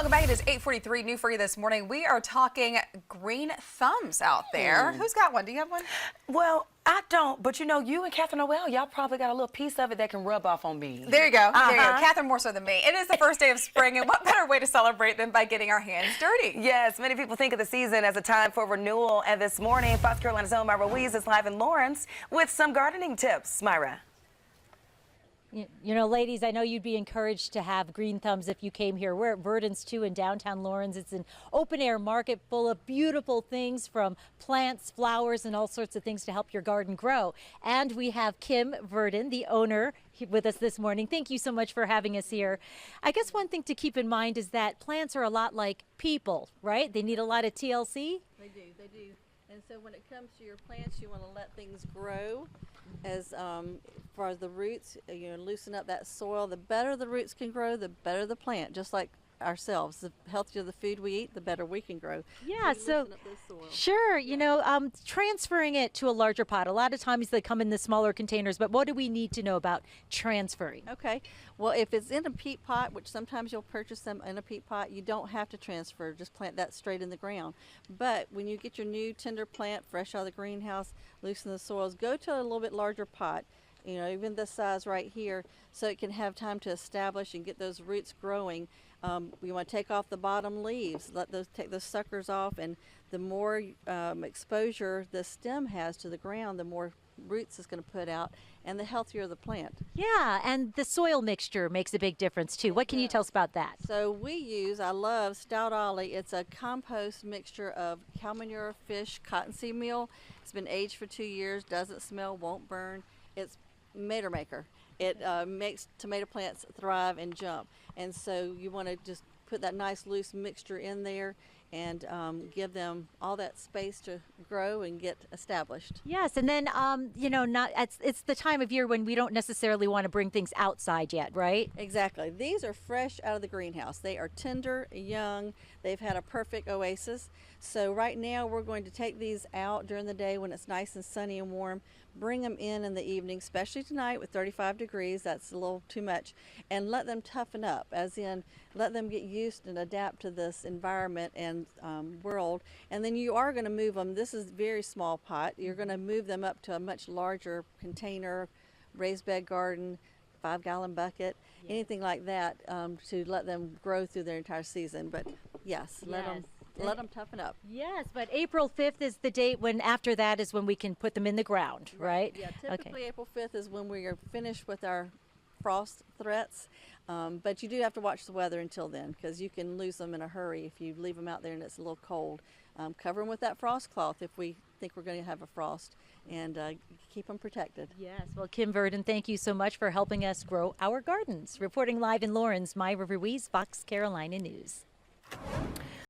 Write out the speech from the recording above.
Welcome back. It is 8:43, new for you this morning. We are talking green thumbs out there. Who's got one? Do you have one? Well, I don't, but you know, you and Catherine Noel, y'all probably got a little piece of it that can rub off on me. There you go. There you go. Catherine more so than me. It is the first day of spring, and what better way to celebrate than by getting our hands dirty? Yes, many people think of the season as a time for renewal, and this morning, South Carolina's own Myra Ruiz is live in Lawrence with some gardening tips. Myra. You know, ladies, I know you'd be encouraged to have green thumbs if you came here. We're at Verdant's 2 in downtown Lawrence. It's an open-air market full of beautiful things from plants, flowers, and all sorts of things to help your garden grow. And we have Kim Verdant, the owner, with us this morning. Thank you so much for having us here. I guess one thing to keep in mind is that plants are a lot like people, right? They need a lot of TLC. They do. And so when it comes to your plants, you want to let things grow as far as the roots, you know, loosen up that soil. The better the roots can grow, the better the plant, just like ourselves. The healthier the food we eat, the better we can grow. Yeah, so loosen up this soil. Sure, you know, transferring it to a larger pot. A lot of times they come in the smaller containers, but what do we need to know about transferring? Okay, well, if it's in a peat pot, which sometimes you'll purchase them in a peat pot, you don't have to transfer, just plant that straight in the ground. But when you get your new tender plant fresh out of the greenhouse, loosen the soils, go to a little bit larger pot, you know, even this size right here, so it can have time to establish and get those roots growing. You want to take off the bottom leaves, take those suckers off, and the more exposure the stem has to the ground, the more roots it's going to put out, and the healthier the plant. Yeah, and the soil mixture makes a big difference too. What can you tell us about that? So I love Stout Ollie. It's a compost mixture of cow manure, fish, cottonseed meal. It's been aged for 2 years, doesn't smell, won't burn. It's Mater Maker. It makes tomato plants thrive and jump. And so you want to just put that nice loose mixture in there and give them all that space to grow and get established. Yes, and then you know, it's the time of year when we don't necessarily want to bring things outside yet, right? Exactly. These are fresh out of the greenhouse. They are tender, young. They've had a perfect oasis. So right now we're going to take these out during the day when it's nice and sunny and warm, bring them in the evening, especially tonight with 35 degrees. That's a little too much. And let them toughen up, as in let them get used and adapt to this environment and world. And then you are going to move them. This is a very small pot. You're going to move them up to a much larger container, raised bed garden, 5-gallon bucket, anything like that, to let them grow through their entire season. But yes, let them toughen up. Yes, but April 5th is the date when after that is when we can put them in the ground, right? Yeah, typically April 5th is when we are finished with our frost threats, but you do have to watch the weather until then, because you can lose them in a hurry if you leave them out there and it's a little cold. Cover them with that frost cloth if we think we're going to have a frost, and keep them protected. Yes, well, Kim Verdant, thank you so much for helping us grow our gardens. Reporting live in Lawrence, Myra Ruiz, Fox Carolina News.